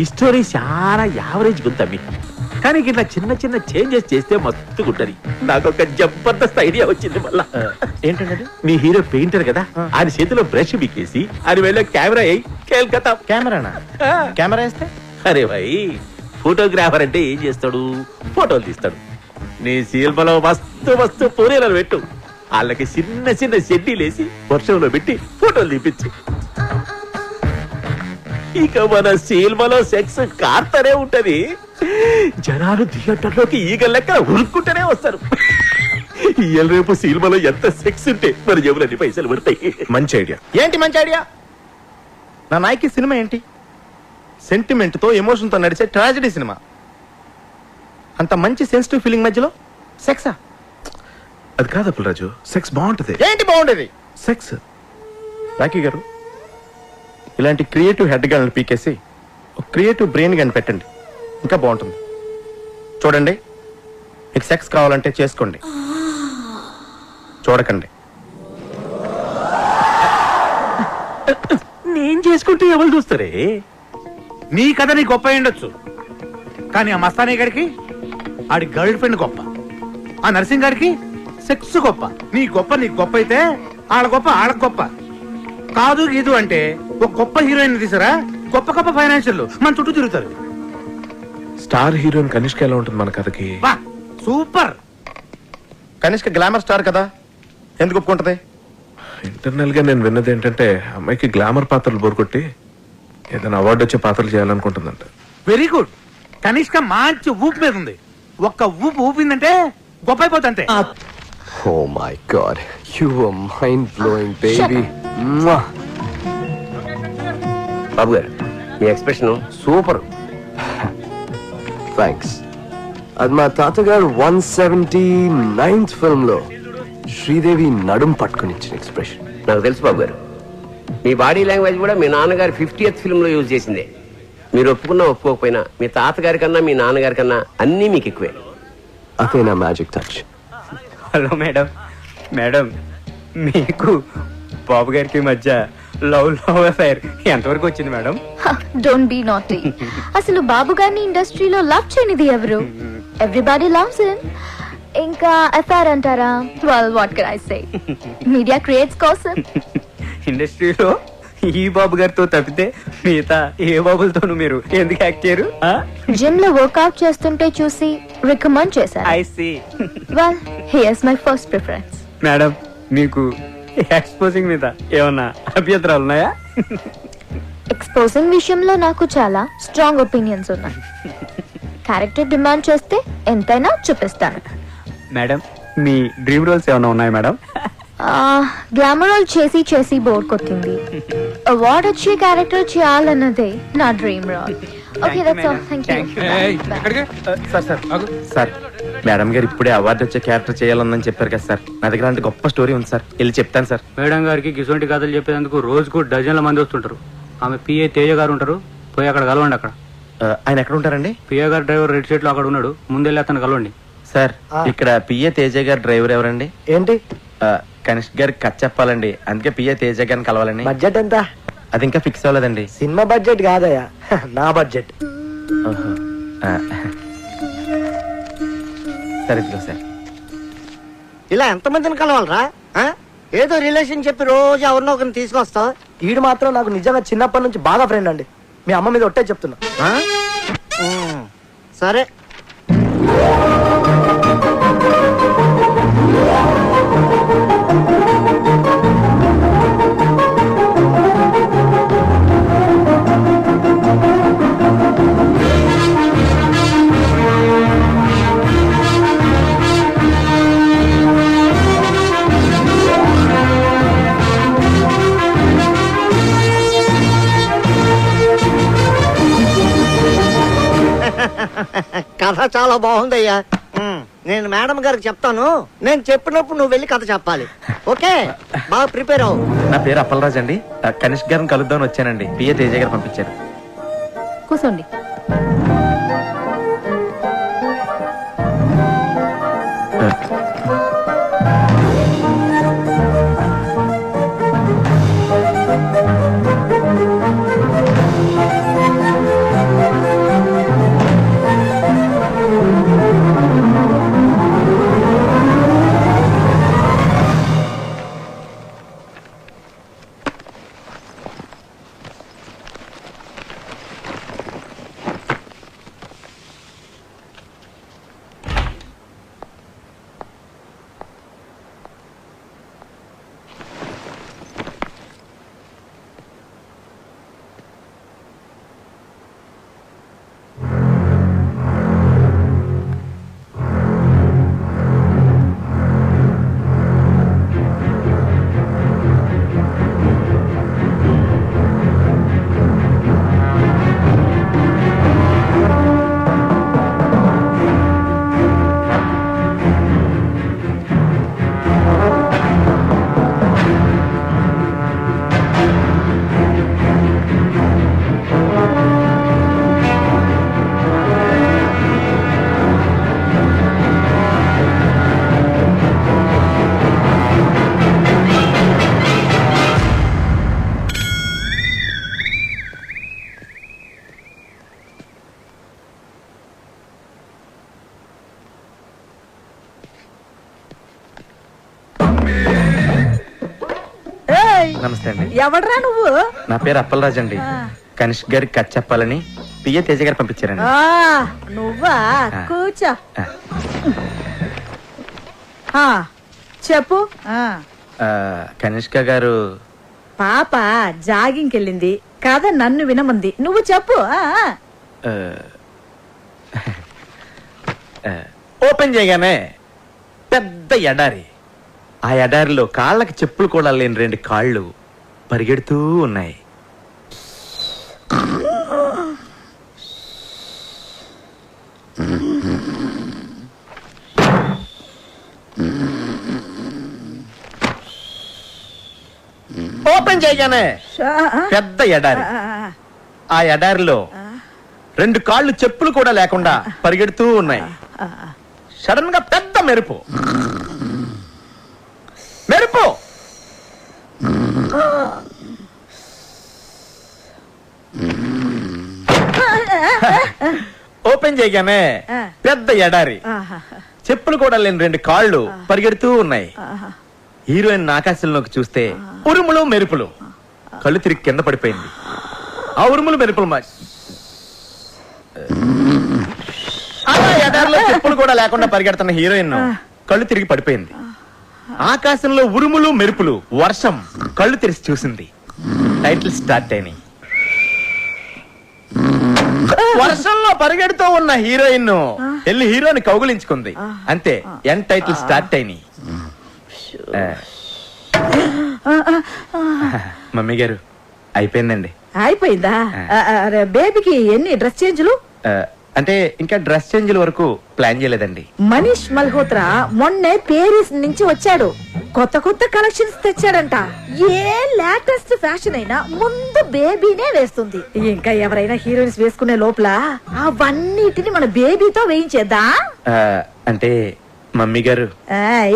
ఈ స్టోరీ చాలా యావరేజ్ గుంతమ్మి, కానీ ఇట్లా చిన్న చిన్న చేంజెస్ చేస్తే మస్తు గుంటది. నాకు ఒక జబర్దస్త్ ఐడియా వచ్చింది. మళ్ళా ఏంటంటే మీ హీరో పెయింటర్ కదా, ఆయన చేతిలో బ్రష్ బిక్కేసి ఆయన వెళ్ళే కెమెరా అయ్యి కేల్కతా. కెమెరానా? కెమెరా వేస్తే అరే భాయ్, ఫోటోగ్రాఫర్ అంటే ఏం చేస్తాడు? ఫోటోలు తీస్తాడు. నీ సినిమాలో మస్తు మస్తు పూరీలను పెట్టు, వాళ్ళకి చిన్న చిన్న షెడ్డీలేసి వర్షంలో పెట్టి ఫోటోలు తీపించు. ఇక మన సినిమాలో సెక్స్ కార్తనే ఉంటది. జనాలు థియేటర్లోకి ఈగ లెక్క ఉరుక్కుంటూనే వస్తారు. ఇవాళ రేపు సినిమాలో ఎంత సెక్స్ ఉంటే మన జేబులన్నీ పైసలు పడతాయి. మంచి ఐడియా. ఏంటి మంచి ఐడియా? నా నాయకి సినిమా ఏంటి? సెంటిమెంట్ తో ఎమోషన్ తో నడిచే ట్రాజెడీ సినిమా. అంత మంచి సెన్సిటివ్ ఫీలింగ్ మధ్యలో సెక్సా? అది కాదు అప్పులరాజు, సెక్స్ బాగుంటది. ఏంటి బాగుండేది? సెక్స్. రాకీ గారు, ఇలాంటి క్రియేటివ్ హెడ్ గన్లు పీకేసి ఒక క్రియేటివ్ బ్రెయిన్ గన్ పెట్టండి, ఇంకా బాగుంటుంది. చూడండి, మీకు సెక్స్ కావాలంటే చేసుకోండి, చూడకండి. నేను చేసుకుంటే ఎవరు చూస్తారే? నీ కథ నీ గొప్ప ఉండొచ్చు, కానీ ఆ మస్తానీ గారికి ఆడి గర్ల్ ఫ్రెండ్ గొప్ప, ఆ నర్సింగ్ గారికి సెక్స్ గొప్ప. నీ గొప్ప నీకు గొప్ప అయితే ఆడ గొప్ప ఆడకు గొప్ప కాదు. గీదు అంటే ఒక గొప్ప హీరోయిన్ తీసారా, గొప్ప గొప్ప ఫైనాన్షియల్ మన చుట్టూ తిరుగుతారు. స్టార్ హీరోయిన్ కనిష్క ఎలా ఉంటుంది మన కథకి? వా సూపర్. కనిష్క గ్లామర్ స్టార్ కదా, ఎందుకు ఒప్పుకుంటది? ఇంటర్నల్ గా నేను విన్నది ఏంటంటే, అమ్మాయికి గ్లామర్ పాత్రలు బోరుకొట్టి ఏదైనా అవార్డు వచ్చే పాత్రలు చేయాలనుకుంటుందంట. Very good. కనిష్క మంచి ఊపు మీద ఉంది. ఒక్క ఊపు ఊపిందంటే గొప్ప అయిపోతుంటే. Oh my God, you were mind-blowing, baby. బాబు గారు, మీ ఎక్స్ప్రెషన్ సూపర్. Thanks. అది మా తాతగారు 179th ఫిల్మ్ లో శ్రీదేవి నడుం పట్టుకుని ఇచ్చిన ఎక్స్ప్రెషన్. నాకు తెలుసు బాబు గారు, మీ బాడీ లాంగ్వేజ్ కూడా మీ నాన్నగారు 50th ఫిల్మ్ లో యూజ్ చేసిందే. మీరు ఒప్పుకున్నా ఒప్పుకోకపోయినా మీ తాతగారి కన్నా మీ నాన్నగారి కన్నా అన్నీ మీకు ఎక్కువే. అదే నా magic touch. Hello madam. Madam, మీకు బాబు గారికి మధ్య లవ్ అఫైర్ ఎంతవరకు వచ్చింది మేడం? Don't be naughty. అసలు బాబు గారిని ఇండస్ట్రీలో లవ్ చేయనిది ఎవరు? Everybody loves him. ఇంకా అఫైర్ అంటారా? Well what can I say, media creates కోసం. ఇండస్ట్రీలో ఈ బాబు గారితో తప్పితే మిగతా ఏ బాబులతోనూ మీరు ఎందుకు యాక్ట్ చేయరు? జిమ్ లో వర్కౌట్ చేస్తుంటే చూసి రికమెండ్ చేశారు. I see. Well here's my first preference. Madam, మీకు ఎక్స్పోజింగ్ మీద ఏమన్నా అభ్యంతరాలు ఉన్నాయా? ఎక్స్పోజింగ్ విషయంలో నాకు చాలా స్ట్రాంగ్ ఒపీనియన్స్ ఉన్నాయి. క్యారెక్టర్ డిమాండ్ చేస్తే ఎంతైనా చూపిస్తాను. మేడం, మీ డ్రీమ్ రోల్స్ ఏమైనా ఉన్నాయా మేడం? గ్లామర్ రోల్ చేసి చేసి బోర్ కొట్టింది. అవార్డ్ వచ్చే క్యారెక్టర్ చేయాలన్నదే నా dream role. Okay, that's all. Thank you. Sir, madam గారు ఇప్పుడే అవార్డు వచ్చే క్యారెక్టర్ చేయాలని చెప్పారు కదా సార్. నా దగ్గర అంటే గొప్ప స్టోరీ ఉంది సార్, వెళ్ళి చెప్తాను సార్. మేడం గారికి గిసొంటి కథలు చెప్పేందుకు రోజుకు డజన్ల మంది వస్తుంటారు. ఆమె పిఏ తేజ గారు ఉంటారు, పోయి అక్కడ కలవండి. అక్కడ ఆయన ఎక్కడ ఉంటారండి? పిఏ గారు డ్రైవర్ రెడ్ షర్ట్ లో అక్కడ ఉన్నాడు, ముందెళ్ళి అతను కలవండి. సార్, ఇక్కడ పిఏ తేజ గారు డ్రైవర్ ఎవరండి? ఏంటి? కనిష్క్ గారికి కథ చెప్పాలండి, అందుకే పిఏ తేజ గారిని కలవాలని. బడ్జెట్ ఎంత? అది ఇంకా ఫిక్స్ అవ్వలేదండి. సినిమా బడ్జెట్ కాదయ్యా, నా బడ్జెట్. సరే, ఇదిగో సార్. ఇలా ఎంతమందిని కలవాలరా? ఏదో రిలేషన్ చెప్పి రోజు ఎవరినో ఒకరిని తీసుకొస్తావు. ఈడు మాత్రం నాకు నిజంగా చిన్నప్పటి నుంచి బాగా ఫ్రెండ్ అండి. మీ అమ్మ మీద ఒట్టే చెప్తున్నా. సరే. కథ చాలా బాగుందయ్యా. నేను మేడం గారికి చెప్తాను. నేను చెప్పినప్పుడు నువ్వు వెళ్ళి కథ చెప్పాలి. ఓకే, బాగా ప్రిపేర్ అవ్వు. నా పేరు అప్పలరాజ్ అండి. కనిష్క్ గారిని కలుద్దామని వచ్చానండి. పిఏ తేజ గారు పంపించారు. కూర్చోండి. నమస్తే అండి. ఎవడ్రా నువ్వు? నా పేరు అప్పలరాజు అండి. కనిష్క్ గారికి కథ చెప్పాలని పిఏ తేజ గారు పంపించారండి. నువ్వా? కూర్చో. చెప్పు. కనిష్క గారు పాప జాగింగ్కి వెళ్ళింది కథ నన్ను వినమంది. నువ్వు చెప్పు. ఓపెన్ చేయగానే పెద్ద ఎడారి. ఆ ఎడారిలో కాళ్ళకి చెప్పులు కూడా లేని 2 కాళ్ళు పరిగెడుతూ ఉన్నాయి. ఓపెన్ చేయగానే పెద్ద ఎడారి. ఆ ఎడారిలో 2 కాళ్ళు చెప్పులు కూడా లేకుండా పరిగెడుతూ ఉన్నాయి. సడన్ గా పెద్ద మెరుపు. మెరుపు ఓపెన్ చేయగానే పెద్ద ఎడారి. చెప్పులు కూడా లేని 2 కాళ్ళు పరిగెడుతూ ఉన్నాయి. హీరోయిన్ ఆకాశంలోకి చూస్తే ఉరుములు మెరుపులు. కళ్ళు తిరిగి కింద పడిపోయింది. ఆ ఉరుములు మెరుపులు అలా ఎడారిలో చెప్పులు కూడా లేకుండా పరిగెడుతున్న హీరోయిన్ కళ్ళు తిరిగి పడిపోయింది. ఆకాశంలో ఉరుములు మెరుపులు, వర్షం. కళ్ళు తెరిచి చూసింది. టైటిల్ స్టార్ట్ అయినాయి. వర్షంలో పరిగెడుతూ ఉన్న హీరోయిన్ వెళ్ళి హీరోని కౌగులించుకుంది. అంతే, ఎండ్ టైటిల్ స్టార్ట్ అయినాయి. మమ్మీ గారు అయిపోయిందండి. అయిపోయిందా? బేబీకి ఎన్ని డ్రెస్ చేంజ్లు? అంటే ఇంకా డ్రెస్ చేంజ్ల వరకు ప్లాన్ చేయలేదండి. మనీష్ మల్హోత్రా మొన్నే పేరిస్ నుంచి వచ్చాడు. కొత్త కొత్త కలెక్షన్స్ తెచ్చాడంట. ఏ లేటెస్ట్ ఫ్యాషన్ అయినా ముందు బేబీనే వేస్తుంది. ఇంకా ఎవరైనా హీరోయిన్స్ వేసుకునే లోపల అవన్నిటిని మన బేబీతో వేయించేద్దా? అంటే మమ్మీ గారు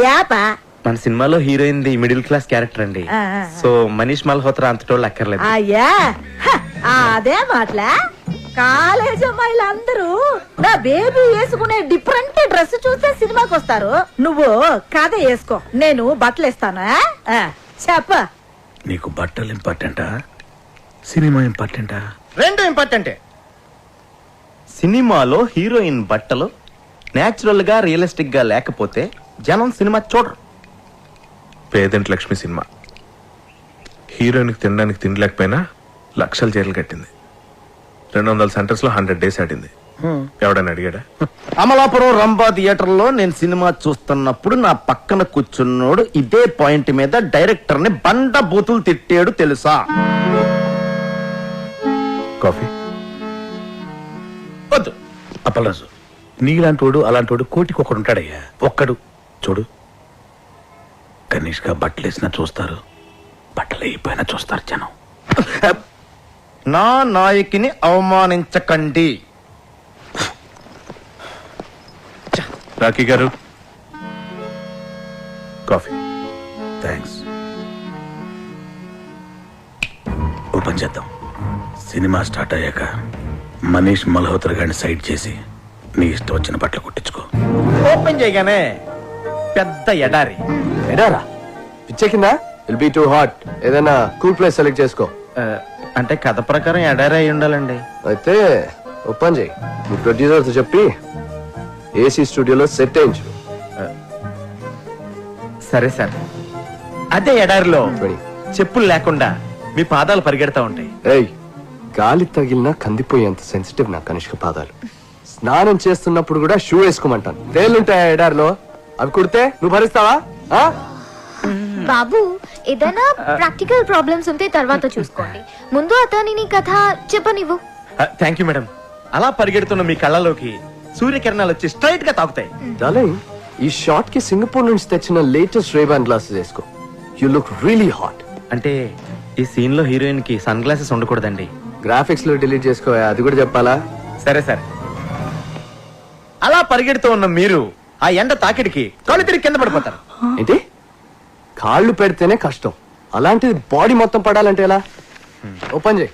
యాపా మన సినిమాలో heroine the middle class character అండి. సో మనీష్ మల్హోత్రా అంతటోళ్ళు అక్కర్లేదు. అయ్యా అదే మాటలా. కాలేజ్ అమ్మాయిలు అందరూ నా బేబీ వేసుకునే డిఫరెంట్ డ్రెస్ చూస్తే సినిమాకి వస్తారు. నువ్వు కథ వేసుకో, నేను బట్టలు వేస్తాను. చెప్ప. నీకు బట్టలు ఇంపార్టెంటా, సినిమా ఇంపార్టెంటా? 2 ఇంపార్టెంటే. సినిమాలో హీరోయిన్ బట్టలు నేచురల్ గా రియలిస్టిక్ గా లేకపోతే జనం సినిమా చూడరు. పేదంటి లక్ష్మి సినిమా హీరోయిన్కి తినడానికి తినలేకపోయినా లక్షలు జైలు కట్టింది. 200 సెంటర్స్ లో 100 days ఆడింది. ఎవడని అడిగాడా? అమలాపురం రంభా థియేటర్ లో నేను సినిమా చూస్తున్నప్పుడు నా పక్కన కూర్చున్నోడు ఇదే పాయింట్ మీద డైరెక్టర్ ని బండ బూతులు తిట్టాడు తెలుసా? కాఫీ వద్దు అప్పలరాజు. నీలాంటోడు అలాంటోడు కోటికి ఒకడు ఉంటాడయ్యా. ఒక్కడు చూడు. కనీష్గా బట్టలు వేసినా చూస్తారు, బట్టలు అయిపోయినా చూస్తారు జనం. నా నాయకిని అవమానించకండి. రాఖీ గారు కాఫీ. థ్యాంక్స్. ఓపెన్ చేద్దాం. సినిమా స్టార్ట్ అయ్యాక మనీష్ మల్హోత్రా గారిని సైడ్ చేసి నీ ఇష్టం వచ్చిన బట్టలు కుట్టించుకో. ఓపెన్ చేయగానే పెద్ద ఎడారి. ఎడారా? పిచ్చెక్కిందా? Will be too hot. ఏదైనా కూల్ ప్లేస్ సెలెక్ట్ చేసుకో. అంటే కథ ప్రకారం ఎడారి అయి ఉండాలండి. అయితే ఓపెన్ చేయి. మీ ప్రొడ్యూసర్తో చెప్పి ఏసీ స్టూడియోలో సెట్ అయించు. సరే సార్. అదే ఎడారిలో చెప్పులు లేకుండా మీ పాదాలు పరిగెడతా ఉంటాయి. ఏయ్, గాలి తగిలినా కందిపోయేంత సెన్సిటివ్ నా కనిష్క పాదాలు. స్నానం చేస్తున్నప్పుడు కూడా షూ వేసుకోమంటాను. తేలుంటాయా ఎడారిలో? అవి కుడితే నువ్వు భరిస్తావా? బాబు, ఏదైనా ప్రాక్టికల్ ప్రాబ్లమ్స్ ఉంటే తర్వాత చూసుకోండి. ముందు అతనిని కథ చెప్పనివ్వు. Thank you madam. అలా పరిగెడుతున్న మీ కళ్ళలోకి సూర్యకిరణాలు వచ్చి స్ట్రైట్ గా తాకుతాయి. డార్లింగ్, ఈ షాట్ కి సింగపూర్ నుంచి తెచ్చిన లేటెస్ట్ రేబాన్ గ్లాసెస్ వేసుకో. You look really hot. అంటే ఈ సీన్ లో హీరోయిన్ కి సన్ గ్లాసెస్ ఉండకూడదండి. గ్రాఫిక్స్ లో డిలీట్ చేసుకో, అది కూడా చెప్పాలా? సరే సరే. అలా పరిగెడుతూ ఉన్న మీరు ఆ ఎండ తాకిడికి కళ్ళు తిరిగి కింద పడిపోతారు. ఏంటి? కాళ్ళు పెడితేనే కష్టం, అలాంటిది బాడీ మొత్తం పడాలంటే ఎలా? ఓపెన్ చేయి.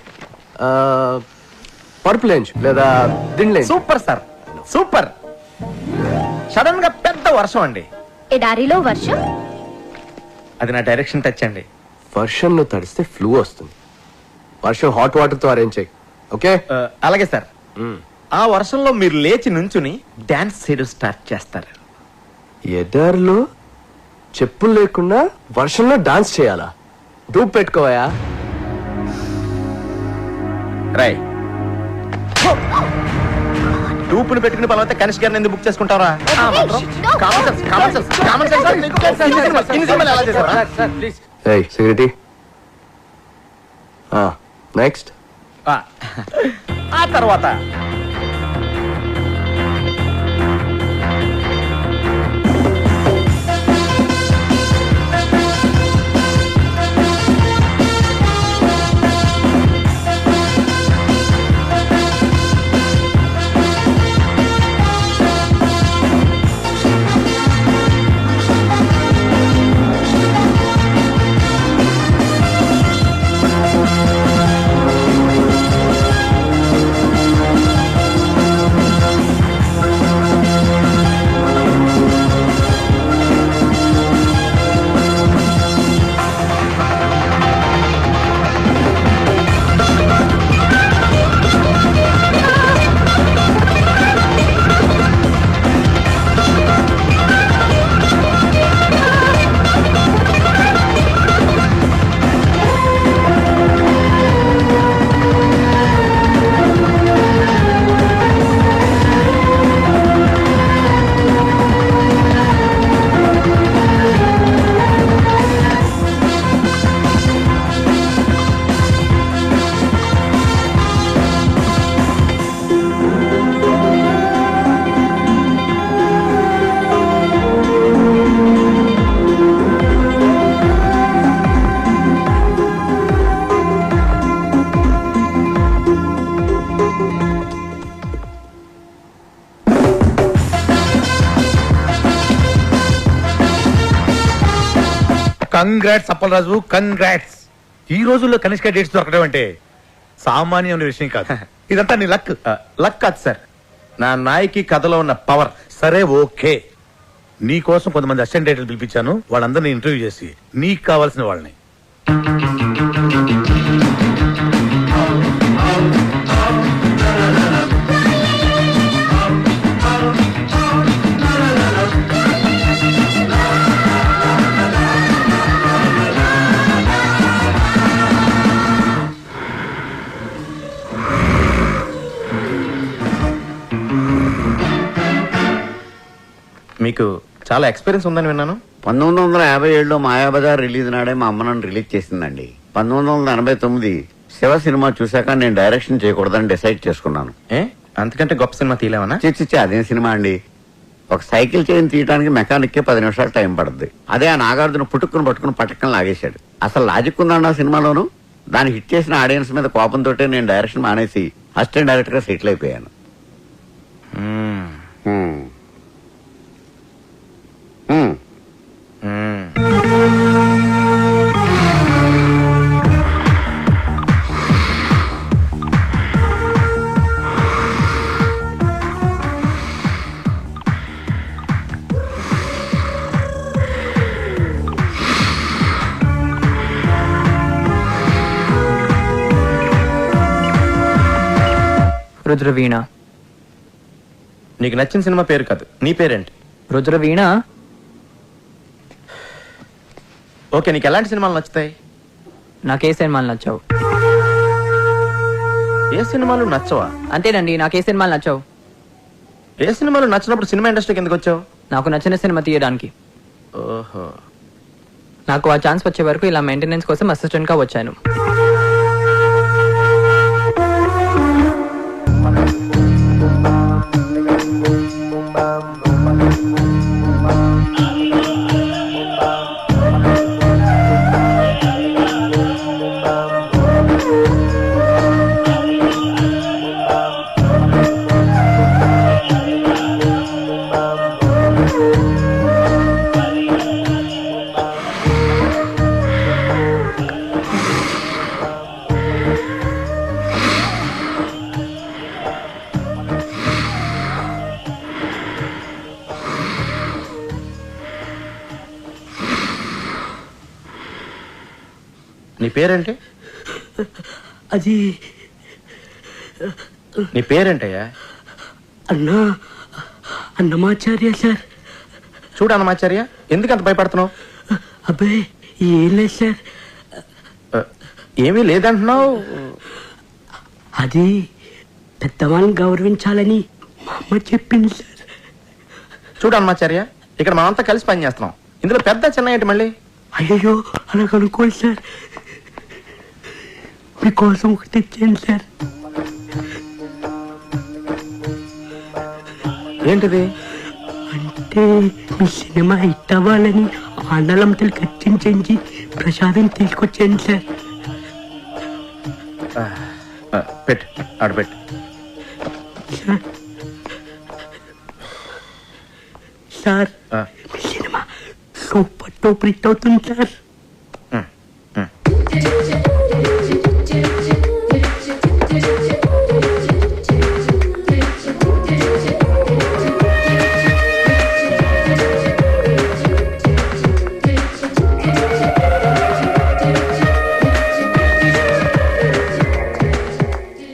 పరుపు లేంచు లేదా దిండ్లే. Super sir, super. సడన్ గా పెద్ద వర్షం అండి. ఎడారిలో వర్షం? అది నా డైరెక్షన్ టచ్ అండి. వర్షంలో తడిస్తే ఫ్లూ వస్తుంది. వర్షం హాట్ వాటర్ తో అరేంజ్ చేయి. ఓకే? అలాగే సార్. ఆ వర్షంలో మీరు లేచి నుంచుని డాన్స్ చేయడం స్టార్ట్ చేస్తారు. ఎడారిలో చెప్పులు లేకుండా వర్షంలో డాన్స్ చేయాలా? డూప్ పెట్టుకోవయా. రాయ్ డూపుని పెట్టుకుని పలవతే కనిష్ గారిని ఎందుకు బుక్ చేసుకుంటారా? Security next. ఆ తర్వాత కంగ్రాట్స్ అప్పలరాజు, కంగ్రాట్స్. ఈ రోజుల్లో కనిష్క డేట్స్ దొరకడం అంటే సామాన్యమైన విషయం కాదు. ఇదంతా నీ లక్. లక్ కాదు సార్, నా నాయకి కథలో ఉన్న పవర్. సరే ఓకే, నీ కోసం కొంతమంది అసిస్టెంట్ డైరెక్టర్లు పిలిపించాను. వాళ్ళందరినీ ఇంటర్వ్యూ చేసి నీకు కావాల్సిన వాళ్ళని. మీకు చాలా ఎక్స్పీరియన్స్ ఉందని విన్నాను. 1957లో మాయాబజార్ రిలీజ్ నాడే మా అమ్మ నన్ను రిలీజ్ చేసిందండి. 1989 శివ సినిమా చూశాక నేను డైరెక్షన్ చేయకూడదని డిసైడ్ చేసుకున్నాను. అంతకంటే గొప్ప సినిమా తీయలేమన్నా? చిచ్చి అదేం సినిమా అండి. ఒక సైకిల్ చైన్ తీయడానికి మెకానిక్ కే 10 నిమిషాలు టైం పడుతుంది. అదే ఆ నాగార్జున పుట్టుకుని పట్టుకుని పట్టకం లాగేశాడు. అసలు లాజిక్ ఉందండి ఆ సినిమాలోను. దాన్ని హిట్ చేసిన ఆడియన్స్ మీద కోపంతో నేను డైరెక్షన్ మానేసి అసిస్టెంట్ డైరెక్టర్ గా సెటిల్ అయిపోయాను. రుద్రవీణ. నీకు నచ్చిన సినిమా పేరు కాదు, నీ పేరేంటి? రుద్రవీణ. ఓకే, నీకు ఎలాంటి సినిమాలు నచ్చుతాయి? నాకే సినిమాలు నచ్చావు. ఏ సినిమాలు నచ్చవా? అంతేనండి, నాకే సినిమాలు నచ్చావు. ఏ సినిమాలు నచ్చినప్పుడు సినిమా ఇండస్ట్రీకి ఎందుకు వచ్చావు? నాకు నచ్చిన సినిమా తీయడానికి. ఓహో. నాకు ఆ ఛాన్స్ వచ్చే వరకు ఇలా మెయింటెనెన్స్ కోసం అసిస్టెంట్ గా వచ్చాను. నీ పేరేంటి? అది నీ పేరేంటయ్యా? అన్నమాచార్య సార్. చూడు అన్నమాచార్య, ఎందుకు అంత భయపడుతున్నావు? అబ్బాయి ఏం లేదు సార్. ఏమీ లేదంటున్నావు. అది పెద్దవాళ్ళని గౌరవించాలని మా అమ్మ చెప్పింది సార్. చూడు అన్నమాచార్య, ఇక్కడ మనమంతా కలిసి పని చేస్తున్నాం. ఇందులో పెద్ద చిన్న ఏంటి మళ్ళీ? అయ్యో అలా కనుక్కోండి సార్. మీకోసం ఒకటి తెచ్చాను సార్. ఏంటిది? అంటే మీ సినిమా హిట్ అవ్వాలని ఆండలంతలు ఖర్చించి ప్రసాదం తీసుకొచ్చాను సార్. పెట్టు, ఆడబెట్టు. సార్ మీ సినిమా సూపర్ డూపర్ హిట్ అవుతుంది సార్.